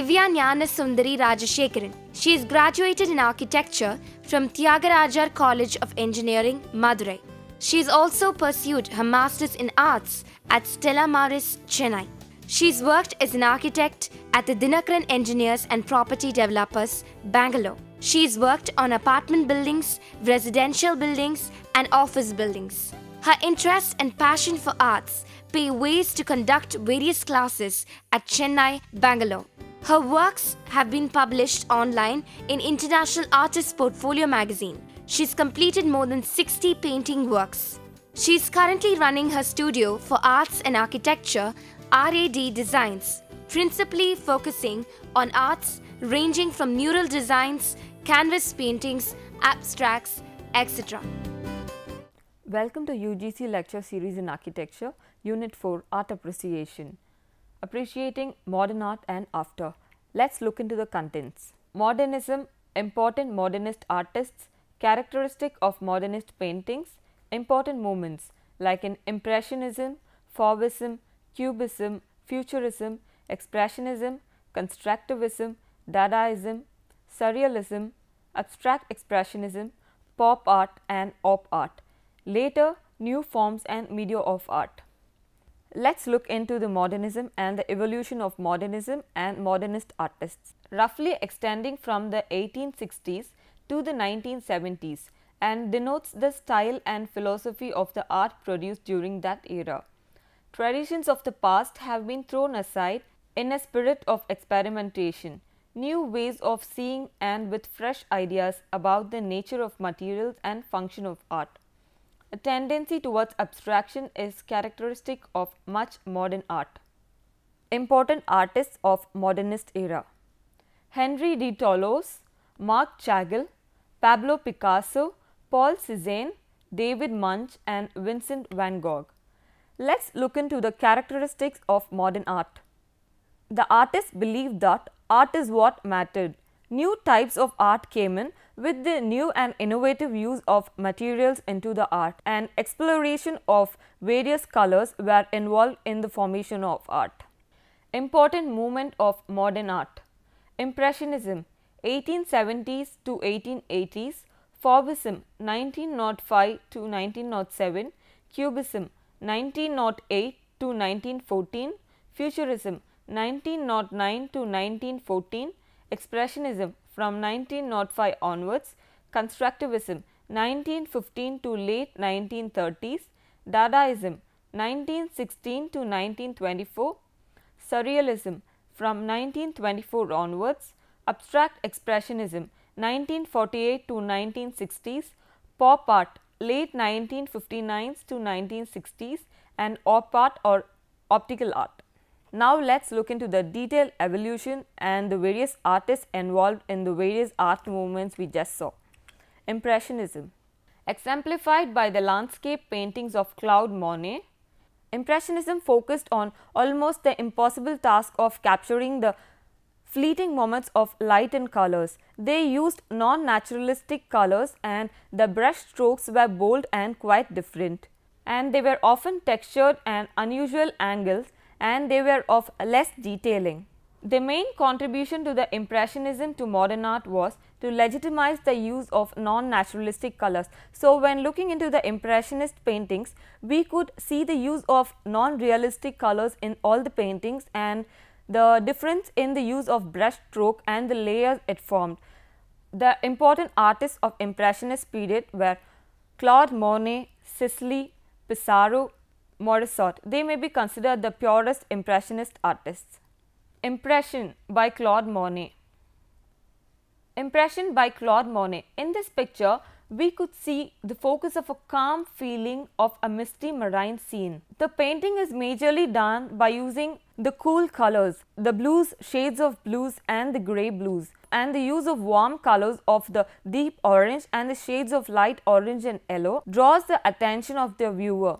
Divya Jnana Sundari Rajashekharan. She is graduated in architecture from Tyagarajar College of Engineering, Madurai. She has also pursued her masters in arts at Stella Maris, Chennai. She's worked as an architect at the Dinakaran Engineers and Property Developers, Bangalore. She's worked on apartment buildings, residential buildings, and office buildings. Her interest and passion for arts pave ways to conduct various classes at Chennai, Bangalore. Her works have been published online in International Artist Portfolio magazine. She's completed more than 60 painting works. She's currently running her studio for arts and architecture, RAD Designs, principally focusing on arts ranging from mural designs, canvas paintings, abstracts, etc. Welcome to UGC Lecture Series in Architecture, Unit 4, Art Appreciation. Appreciating Modern Art and After. Let's look into the contents. Modernism, important modernist artists, characteristic of modernist paintings, important movements like in Impressionism, Fauvism, Cubism, Futurism, Expressionism, Constructivism, Dadaism, Surrealism, Abstract Expressionism, Pop Art and Op Art. Later, new forms and media of art. Let's look into the modernism and the evolution of modernism and modernist artists, roughly extending from the 1860s to the 1970s, and denotes the style and philosophy of the art produced during that era. Traditions of the past have been thrown aside in a spirit of experimentation, new ways of seeing and with fresh ideas about the nature of materials and function of art. A tendency towards abstraction is characteristic of much modern art. Important artists of modernist era: Henry de Toulouse, Marc Chagall, Pablo Picasso, Paul Cézanne, David Munch and Vincent van Gogh. Let's look into the characteristics of modern art. The artists believed that art is what mattered. New types of art came in with the new and innovative use of materials into the art, and exploration of various colors were involved in the formation of art. Important movement of modern art: Impressionism 1870s to 1880s, Fauvism 1905 to 1907, Cubism 1908 to 1914, Futurism 1909 to 1914, Expressionism from 1905 onwards, Constructivism 1915 to late 1930s, Dadaism 1916 to 1924, Surrealism from 1924 onwards, Abstract Expressionism 1948 to 1960s, Pop Art late 1959s to 1960s, and Op Art or optical art. Now let's look into the detailed evolution and the various artists involved in the various art movements we just saw. Impressionism, exemplified by the landscape paintings of Claude Monet. Impressionism focused on almost the impossible task of capturing the fleeting moments of light and colors. They used non-naturalistic colors, and the brush strokes were bold and quite different, and they were often textured and unusual angles, and they were of less detailing. The main contribution to the Impressionism to modern art was to legitimize the use of non-naturalistic colors. So, when looking into the Impressionist paintings, we could see the use of non-realistic colors in all the paintings, and the difference in the use of brush stroke and the layers it formed. The important artists of Impressionist period were Claude Monet, Sisley, Pissarro, Morisot. They may be considered the purest Impressionist artists. Impression by Claude Monet. Impression by Claude Monet. In this picture, we could see the focus of a calm feeling of a misty marine scene. The painting is majorly done by using the cool colors, the blues, shades of blues and the grey blues, and the use of warm colors of the deep orange and the shades of light orange and yellow draws the attention of the viewer.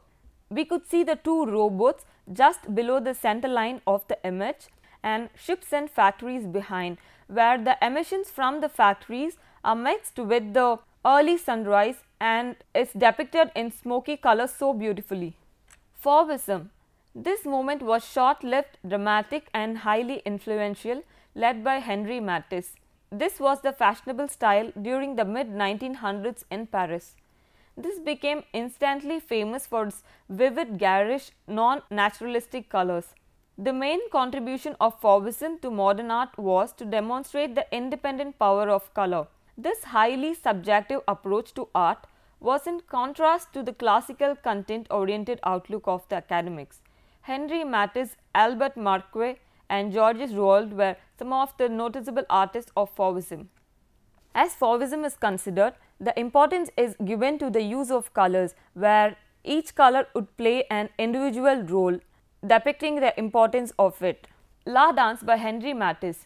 We could see the two rowboats just below the center line of the image, and ships and factories behind, where the emissions from the factories are mixed with the early sunrise and is depicted in smoky colors so beautifully. Fauvism. This movement was short-lived, dramatic and highly influential. led by Henri Matisse. This was the fashionable style during the mid-1900s in Paris. This became instantly famous for its vivid, garish, non-naturalistic colors. The main contribution of Fauvism to modern art was to demonstrate the independent power of color. This highly subjective approach to art was in contrast to the classical content-oriented outlook of the academics. Henri Matisse, Albert Marquet and Georges Rouault were some of the noticeable artists of Fauvism. As Fauvism is considered, the importance is given to the use of colors, where each color would play an individual role, depicting the importance of it. La Danse by Henri Matisse.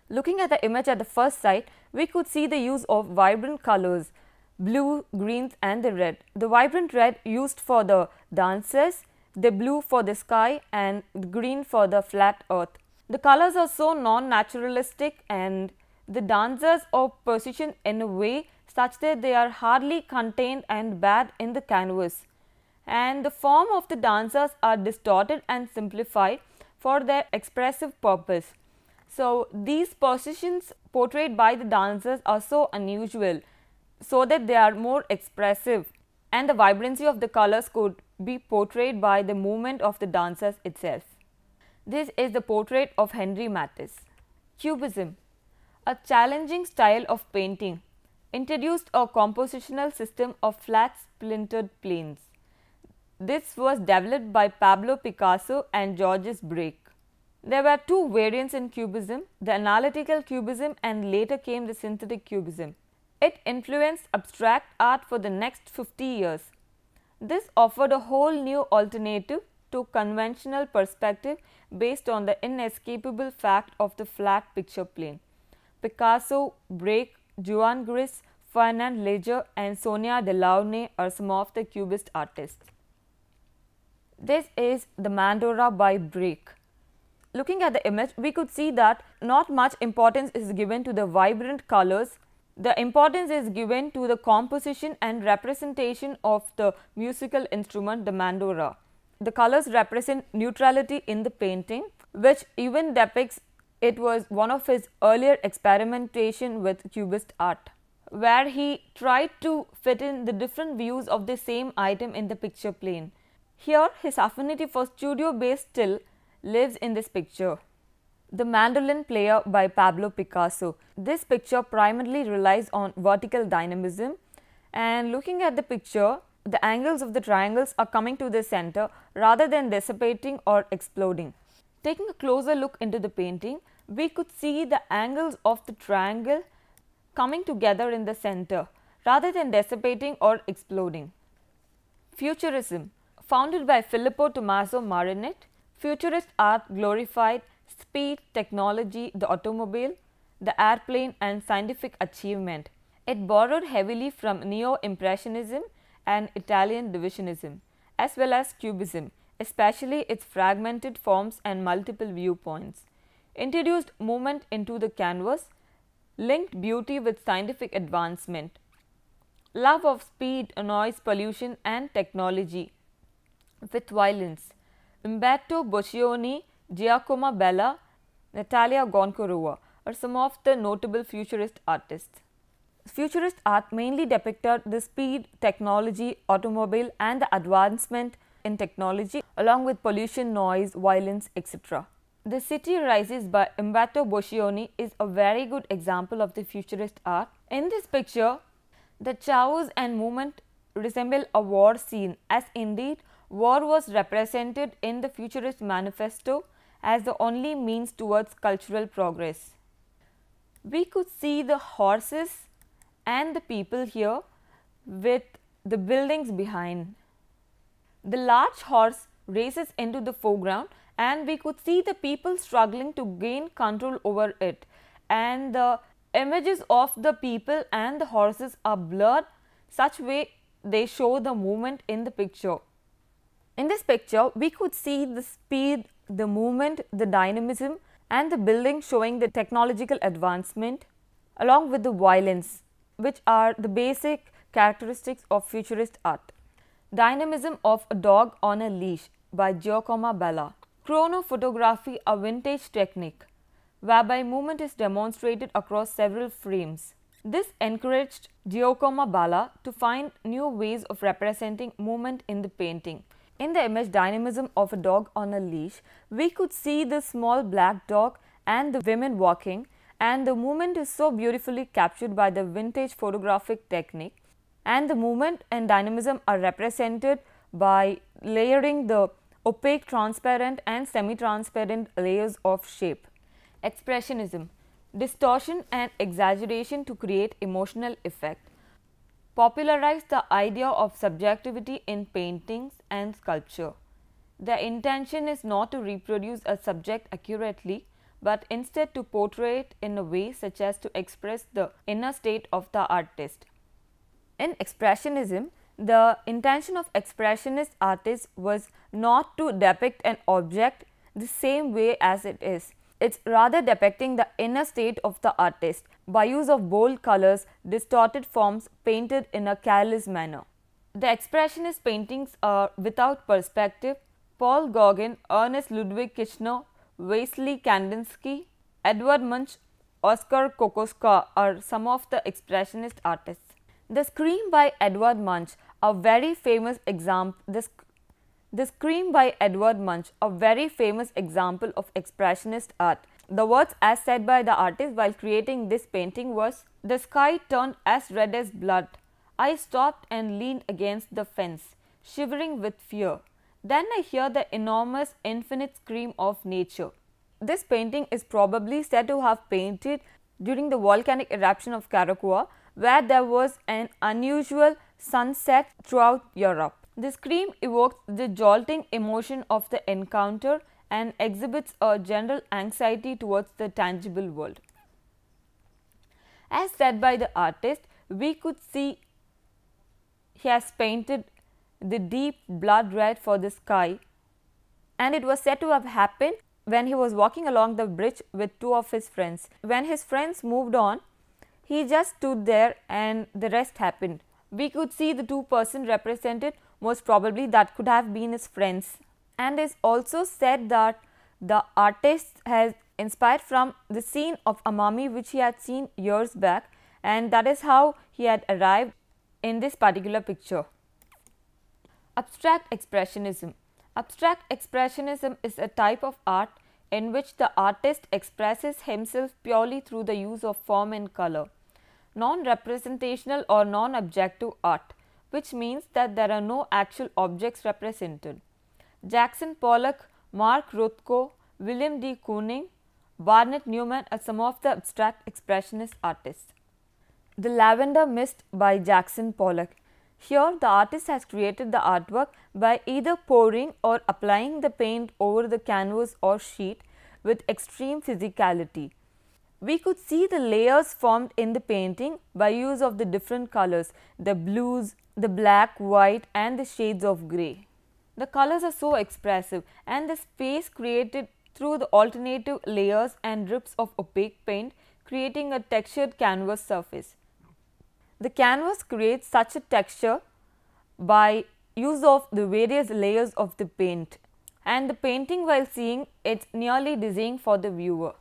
Looking at the image at the first sight, we could see the use of vibrant colors, blue, greens and the red. The vibrant red used for the dancers, the blue for the sky and the green for the flat earth. The colors are so non-naturalistic and the dancers are positioned in a way such that they are hardly contained and bad in the canvas, and the form of the dancers are distorted and simplified for their expressive purpose. So, these positions portrayed by the dancers are so unusual, so that they are more expressive, and the vibrancy of the colors could be portrayed by the movement of the dancers itself. This is the portrait of Henri Matisse. Cubism, a challenging style of painting, introduced a compositional system of flat splintered planes. This was developed by Pablo Picasso and Georges Braque. There were two variants in Cubism, the analytical Cubism and later came the synthetic Cubism. It influenced abstract art for the next 50 years. This offered a whole new alternative to conventional perspective based on the inescapable fact of the flat picture plane. Picasso, Braque, Joan Gris, Fernand Léger and Sonia Delaunay are some of the Cubist artists. This is the Mandorla by Braque. Looking at the image, we could see that not much importance is given to the vibrant colors. The importance is given to the composition and representation of the musical instrument, the Mandorla. The colors represent neutrality in the painting, which even depicts it was one of his earlier experimentation with Cubist art, where he tried to fit in the different views of the same item in the picture plane. Here, his affinity for studio-based still lives in this picture. The Mandolin Player by Pablo Picasso. This picture primarily relies on vertical dynamism, and looking at the picture, the angles of the triangles are coming to the center rather than dissipating or exploding. Taking a closer look into the painting, we could see the angles of the triangle coming together in the center rather than dissipating or exploding. Futurism. Founded by Filippo Tommaso Marinetti, futurist art glorified speed, technology, the automobile, the airplane and scientific achievement. It borrowed heavily from Neo-Impressionism and Italian Divisionism, as well as Cubism, especially its fragmented forms and multiple viewpoints. Introduced movement into the canvas, linked beauty with scientific advancement. Love of speed, noise, pollution and technology with violence. Umberto Boccioni, Giacomo Bella, Natalia Gonchorova are some of the notable futurist artists. Futurist art mainly depicted the speed, technology, automobile and the advancement in technology along with pollution, noise, violence, etc. The City Rises by Umberto Boccioni is a very good example of the futurist art. In this picture, the chaos and movement resemble a war scene, as indeed war was represented in the Futurist Manifesto as the only means towards cultural progress. We could see the horses and the people here with the buildings behind. The large horse races into the foreground and we could see the people struggling to gain control over it, and the images of the people and the horses are blurred such way they show the movement in the picture. In this picture, we could see the speed, the movement, the dynamism and the building showing the technological advancement along with the violence, which are the basic characteristics of futurist art. Dynamism of a dog on a leash by Giacomo Bella. Chronophotography, a vintage technique. whereby movement is demonstrated across several frames. This encouraged Giacomo Balla to find new ways of representing movement in the painting. In the image Dynamism of a Dog on a Leash, we could see the small black dog and the women walking, and the movement is so beautifully captured by the vintage photographic technique, and the movement and dynamism are represented by layering the opaque, transparent and semi-transparent layers of shape. Expressionism, distortion and exaggeration to create emotional effect, popularized the idea of subjectivity in paintings and sculpture. The intention is not to reproduce a subject accurately, but instead to portray it in a way such as to express the inner state of the artist. In Expressionism, the intention of Expressionist artists was not to depict an object the same way as it is. It's rather depicting the inner state of the artist by use of bold colors, distorted forms painted in a careless manner. The Expressionist paintings are without perspective. Paul Gauguin, Ernest Ludwig Kirchner, Vasily Kandinsky, Edvard Munch, Oskar Kokoschka are some of the Expressionist artists. The Scream by Edvard Munch, a very famous example. The Scream by Edvard Munch, a very famous example of Expressionist art. The words as said by the artist while creating this painting was, "The sky turned as red as blood. I stopped and leaned against the fence, shivering with fear. Then I hear the enormous infinite scream of nature." This painting is probably said to have painted during the volcanic eruption of Krakatoa, where there was an unusual sunset throughout Europe. The scream evokes the jolting emotion of the encounter and exhibits a general anxiety towards the tangible world. As said by the artist, we could see he has painted the deep blood red for the sky, and it was said to have happened when he was walking along the bridge with two of his friends. When his friends moved on, he just stood there and the rest happened. We could see the two persons represented, most probably that could have been his friends. And it is also said that the artist has inspired from the scene of a mummy which he had seen years back, and that is how he had arrived in this particular picture. Abstract Expressionism. Abstract Expressionism is a type of art in which the artist expresses himself purely through the use of form and color. Non-representational or non-objective art, which means that there are no actual objects represented. Jackson Pollock, Mark Rothko, William D. Kooning, Barnett Newman are some of the abstract expressionist artists. The Lavender Mist by Jackson Pollock. Here the artist has created the artwork by either pouring or applying the paint over the canvas or sheet with extreme physicality. We could see the layers formed in the painting by use of the different colors, the blues, the black, white and the shades of grey. The colors are so expressive, and the space created through the alternative layers and drips of opaque paint, creating a textured canvas surface. The canvas creates such a texture by use of the various layers of the paint, and the painting, while seeing it's nearly dizzying for the viewer.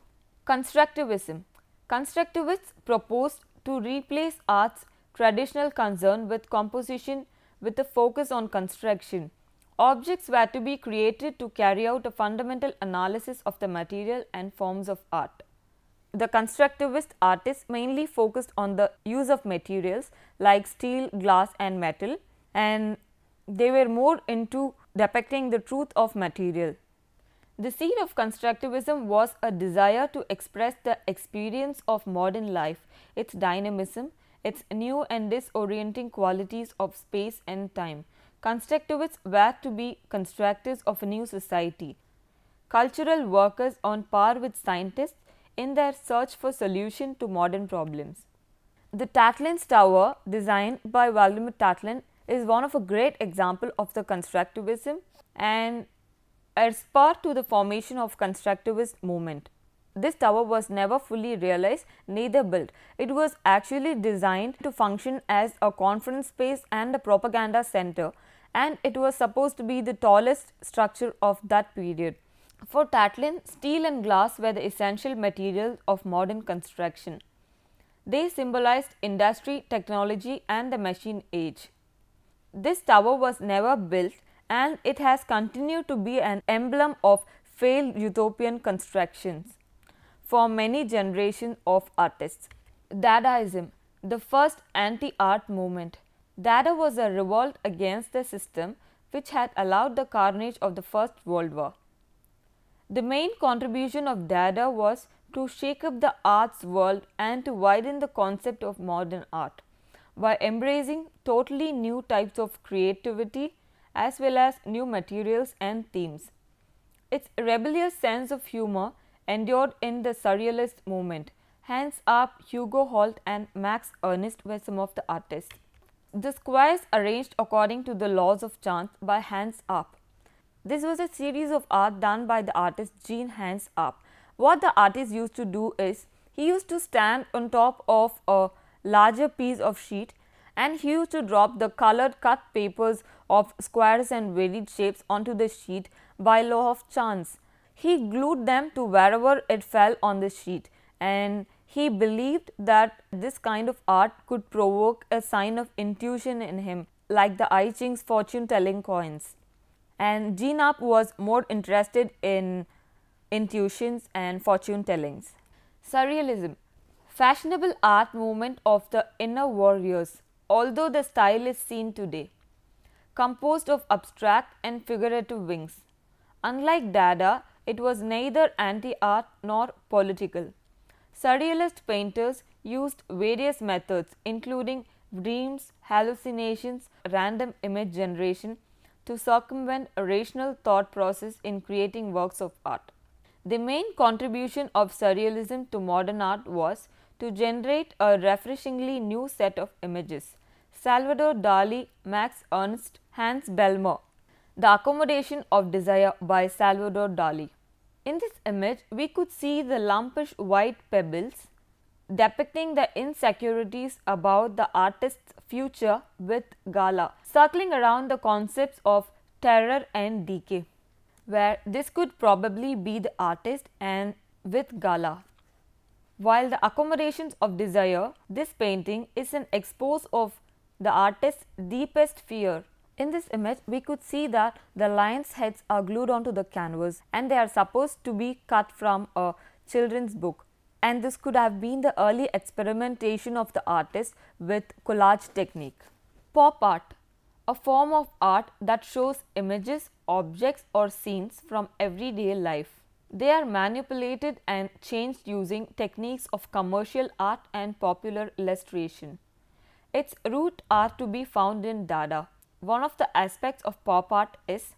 Constructivism. Constructivists proposed to replace art's traditional concern with composition with a focus on construction. Objects were to be created to carry out a fundamental analysis of the material and forms of art. The constructivist artists mainly focused on the use of materials like steel, glass and metal, and they were more into depicting the truth of material. The seed of constructivism was a desire to express the experience of modern life, its dynamism, its new and disorienting qualities of space and time. Constructivists were to be constructors of a new society, cultural workers on par with scientists in their search for solution to modern problems. The Tatlin's Tower, designed by Vladimir Tatlin, is one of a great example of the constructivism and a spur to the formation of constructivist movement. This tower was never fully realized, neither built. It was actually designed to function as a conference space and a propaganda center, and it was supposed to be the tallest structure of that period. For Tatlin, steel and glass were the essential materials of modern construction. They symbolized industry, technology and the machine age. This tower was never built and it has continued to be an emblem of failed utopian constructions for many generations of artists. Dadaism, the first anti-art movement. Dada was a revolt against the system which had allowed the carnage of the First World War. The main contribution of Dada was to shake up the arts world and to widen the concept of modern art by embracing totally new types of creativity as well as new materials and themes. Its rebellious sense of humor endured in the Surrealist movement. Hans Arp, Hugo Holt and Max Ernst were some of the artists. The squares arranged according to the laws of chance by Hans Arp. This was a series of art done by the artist Jean Hans Arp. What the artist used to do is, he used to stand on top of a larger piece of sheet and he used to drop the colored cut papers of squares and varied shapes onto the sheet by law of chance. He glued them to wherever it fell on the sheet, and he believed that this kind of art could provoke a sign of intuition in him, like the I Ching's fortune telling coins. And Jean Arp was more interested in intuitions and fortune tellings. Surrealism, fashionable art movement of the inner warriors, although the style is seen today, composed of abstract and figurative wings. Unlike Dada, it was neither anti-art nor political. Surrealist painters used various methods including dreams, hallucinations, random image generation to circumvent a rational thought process in creating works of art. The main contribution of Surrealism to modern art was to generate a refreshingly new set of images. Salvador Dali, Max Ernst, Hans Belmer. The Accommodation of Desire by Salvador Dali. In this image, we could see the lumpish white pebbles depicting the insecurities about the artist's future with gala, circling around the concepts of terror and decay, where this could probably be the artist and with gala. While the Accommodations of Desire, this painting is an expose of the artist's deepest fear. In this image, we could see that the lions' heads are glued onto the canvas and they are supposed to be cut from a children's book. And this could have been the early experimentation of the artist with collage technique. Pop art, a form of art that shows images, objects or scenes from everyday life. They are manipulated and changed using techniques of commercial art and popular illustration. Its roots are to be found in Dada. One of the aspects of pop art is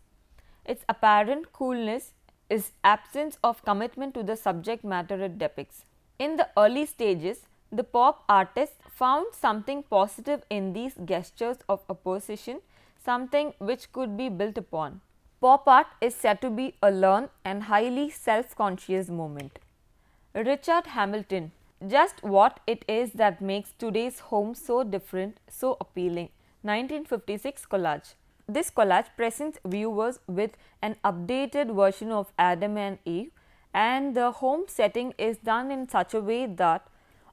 its apparent coolness, its absence of commitment to the subject matter it depicts. In the early stages, the pop artists found something positive in these gestures of opposition, something which could be built upon. Pop art is said to be a learned and highly self-conscious movement. Richard Hamilton, just what it is that makes today's home so different, so appealing. 1956 collage. This collage presents viewers with an updated version of Adam and Eve, and the home setting is done in such a way that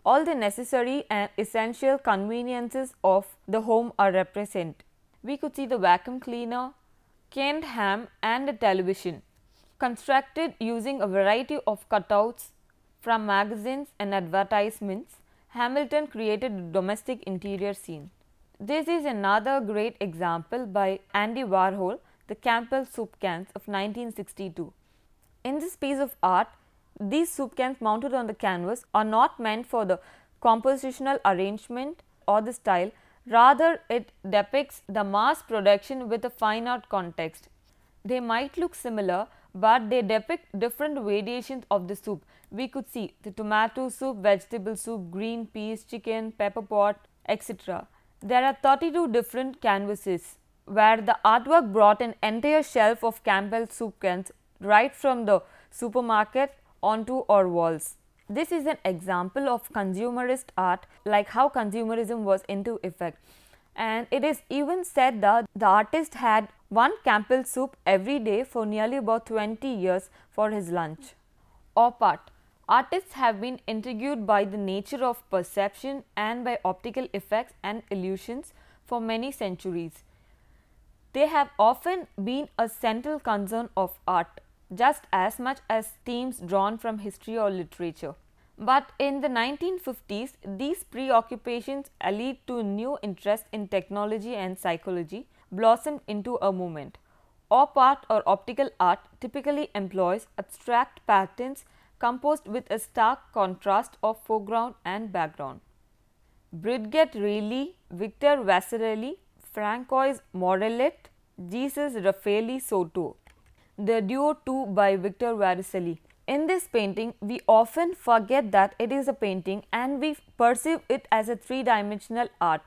all the necessary and essential conveniences of the home are represented. We could see the vacuum cleaner, canned ham and a television. Constructed using a variety of cutouts from magazines and advertisements, Hamilton created a domestic interior scene. This is another great example by Andy Warhol, the Campbell soup cans of 1962. In this piece of art, these soup cans mounted on the canvas are not meant for the compositional arrangement or the style, rather it depicts the mass production with a fine art context. They might look similar, but they depict different variations of the soup. We could see the tomato soup, vegetable soup, green peas, chicken, pepper pot, etc. There are 32 different canvases where the artwork brought an entire shelf of Campbell soup cans right from the supermarket onto our walls. This is an example of consumerist art, like how consumerism was into effect. And it is even said that the artist had one Campbell soup every day for nearly about 20 years for his lunch. Op art. Artists have been intrigued by the nature of perception and by optical effects and illusions for many centuries. They have often been a central concern of art, just as much as themes drawn from history or literature. But in the 1950s, these preoccupations allied to new interest in technology and psychology blossomed into a movement. Op art or optical art typically employs abstract patterns composed with a stark contrast of foreground and background. Brigitte Reilly, Victor Vasarely, Francois Morellet, Jesus Raffaele Soto. The Duo 2 by Victor Vasarely. In this painting, we often forget that it is a painting and we perceive it as a three-dimensional art.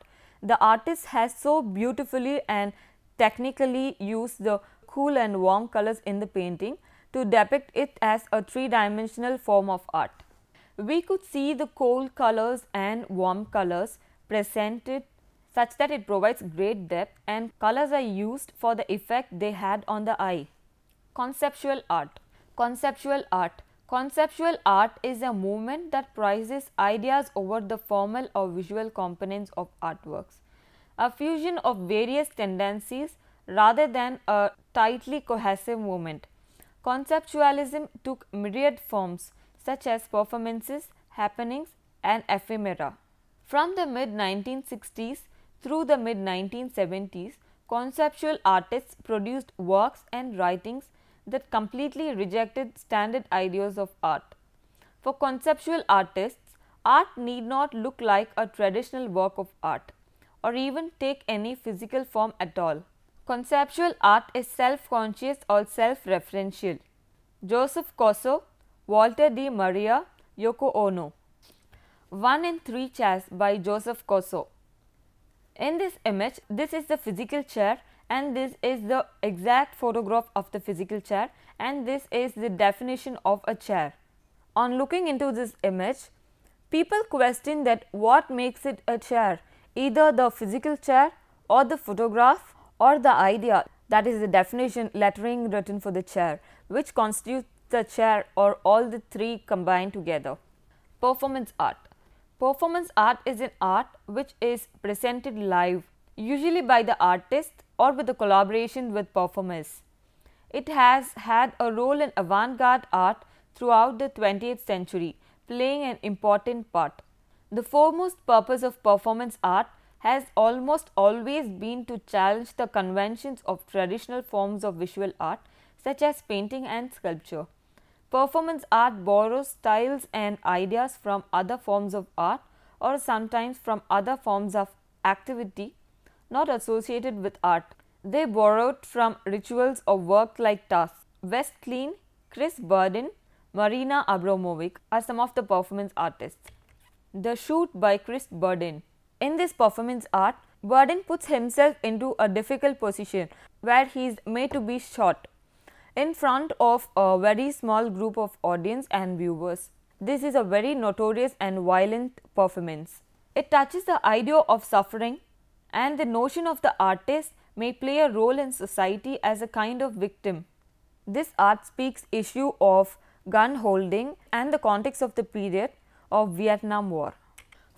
The artist has so beautifully and technically used the cool and warm colors in the painting to depict it as a three-dimensional form of art. We could see the cold colors and warm colors presented such that it provides great depth, and colors are used for the effect they had on the eye. Conceptual art. Conceptual art. Conceptual art is a movement that prizes ideas over the formal or visual components of artworks, a fusion of various tendencies rather than a tightly cohesive movement. Conceptualism took myriad forms such as performances, happenings, and ephemera. From the mid-1960s through the mid-1970s, conceptual artists produced works and writings that completely rejected standard ideas of art. For conceptual artists, art need not look like a traditional work of art or even take any physical form at all. Conceptual art is self-conscious or self-referential. Joseph Corso, Walter Di Maria, Yoko Ono. 1 in 3 chairs by Joseph Corso. In this image, this is the physical chair and this is the exact photograph of the physical chair, and this is the definition of a chair. On looking into this image, people question that what makes it a chair, either the physical chair or the photograph or the idea, that is the definition lettering written for the chair, which constitutes the chair, or all the three combined together. Performance art. Performance art is an art which is presented live, usually by the artist or with a collaboration with performers. It has had a role in avant-garde art throughout the 20th century, playing an important part. The foremost purpose of performance art has almost always been to challenge the conventions of traditional forms of visual art such as painting and sculpture. Performance art borrows styles and ideas from other forms of art, or sometimes from other forms of activity not associated with art. They borrowed from rituals or work like tasks. Wes Klein, Chris Burden, Marina Abramovic are some of the performance artists. The Shoot by Chris Burden. In this performance art, Burden puts himself into a difficult position where he is made to be shot in front of a very small group of audience and viewers. This is a very notorious and violent performance. It touches the idea of suffering, and the notion of the artist may play a role in society as a kind of victim. This art speaks issue of gun holding and the context of the period of Vietnam War.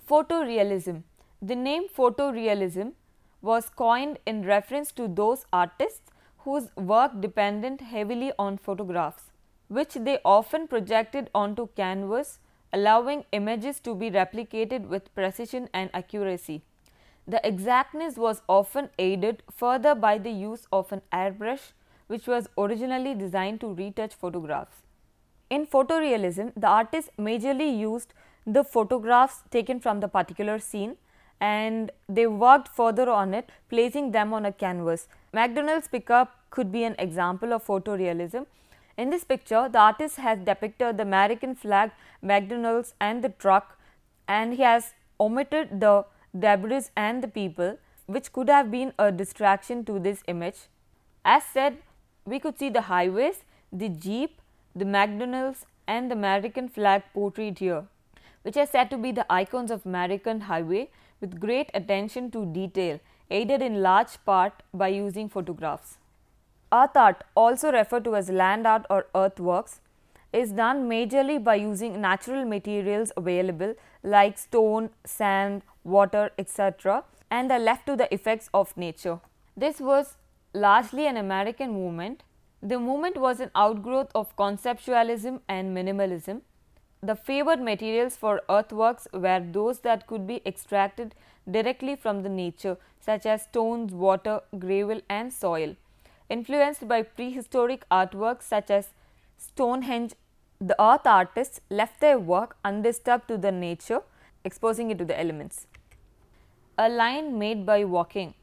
Photorealism. The name photorealism was coined in reference to those artists whose work depended heavily on photographs, which they often projected onto canvas, allowing images to be replicated with precision and accuracy. The exactness was often aided further by the use of an airbrush, which was originally designed to retouch photographs. In photorealism, the artist majorly used the photographs taken from the particular scene, and they worked further on it, placing them on a canvas. McDonald's pickup could be an example of photorealism. In this picture, the artist has depicted the American flag, McDonald's and the truck, and he has omitted the debris and the people, which could have been a distraction to this image. As said, we could see the highways, the jeep, the McDonald's and the American flag portrayed here, which are said to be the icons of American highway, with great attention to detail, aided in large part by using photographs. Earth art, also referred to as land art or earthworks, is done majorly by using natural materials available like stone, sand, water, etc., and are left to the effects of nature. This was largely an American movement. The movement was an outgrowth of conceptualism and minimalism. The favored materials for earthworks were those that could be extracted directly from the nature, such as stones, water, gravel and soil. Influenced by prehistoric artworks such as Stonehenge, the earth artists left their work undisturbed to the nature, exposing it to the elements. A line made by walking.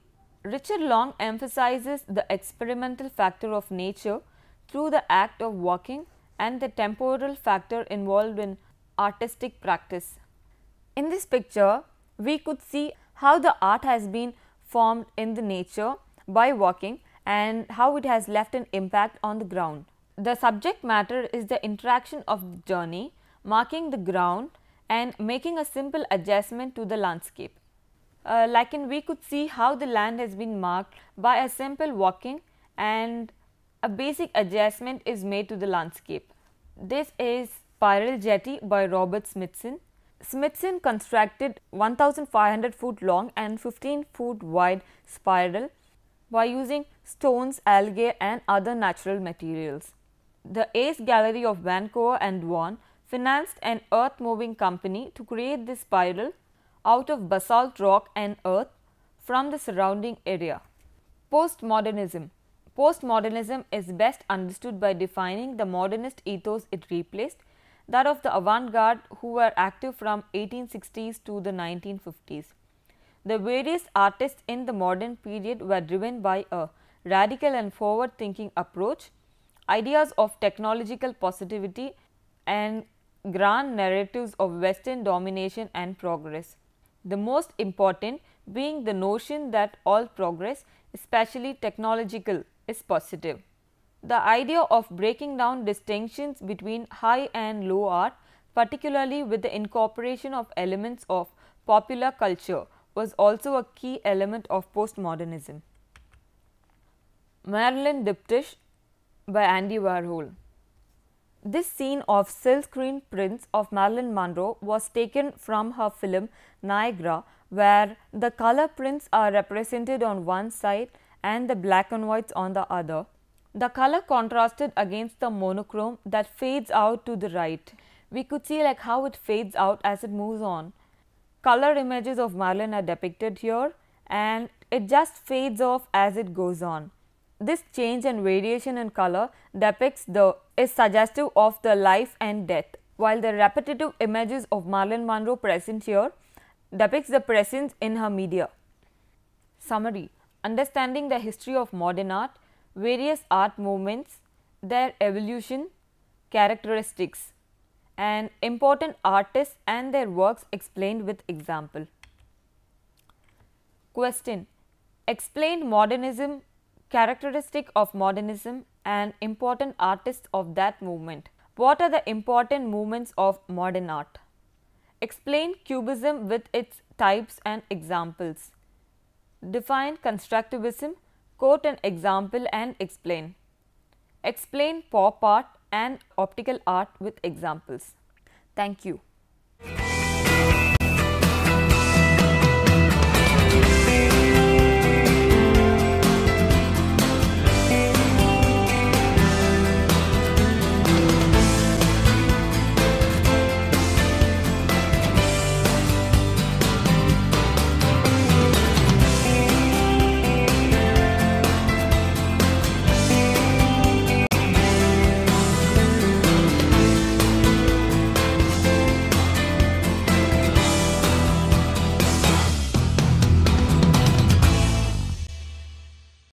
Richard Long emphasizes the experimental factor of nature through the act of walking and the temporal factor involved in artistic practice. In this picture, we could see how the art has been formed in the nature by walking and how it has left an impact on the ground. The subject matter is the interaction of the journey, marking the ground and making a simple adjustment to the landscape. We could see how the land has been marked by a simple walking and a basic adjustment is made to the landscape. This is Spiral Jetty by Robert Smithson. Smithson constructed 1500 foot long and 15 foot wide spiral by using stones, algae and other natural materials. The Ace Gallery of Vancouver and Vaughan financed an earth moving company to create this spiral out of basalt rock and earth from the surrounding area. Postmodernism. Postmodernism is best understood by defining the modernist ethos it replaced, that of the avant-garde who were active from 1860s to the 1950s. The various artists in the modern period were driven by a radical and forward-thinking approach, ideas of technological positivity and grand narratives of Western domination and progress. The most important being the notion that all progress, especially technological, is positive. The idea of breaking down distinctions between high and low art, particularly with the incorporation of elements of popular culture, was also a key element of postmodernism. Marilyn Diptyque by Andy Warhol. This scene of silk-screen prints of Marilyn Monroe was taken from her film Niagara, where the color prints are represented on one side and the black and whites on the other. The color contrasted against the monochrome that fades out to the right. We could see how it fades out as it moves on. Color images of Marilyn are depicted here and it just fades off as it goes on. This change and variation in color is suggestive of the life and death, while the repetitive images of Marilyn Monroe present here depicts the presence in her media. Summary: understanding the history of modern art, various art movements, their evolution, characteristics, and important artists and their works explained with example. Question: explain modernism, characteristic of modernism and important artists of that movement. What are the important movements of modern art? Explain Cubism with its types and examples. Define constructivism, quote an example and explain. Explain pop art and optical art with examples. Thank you.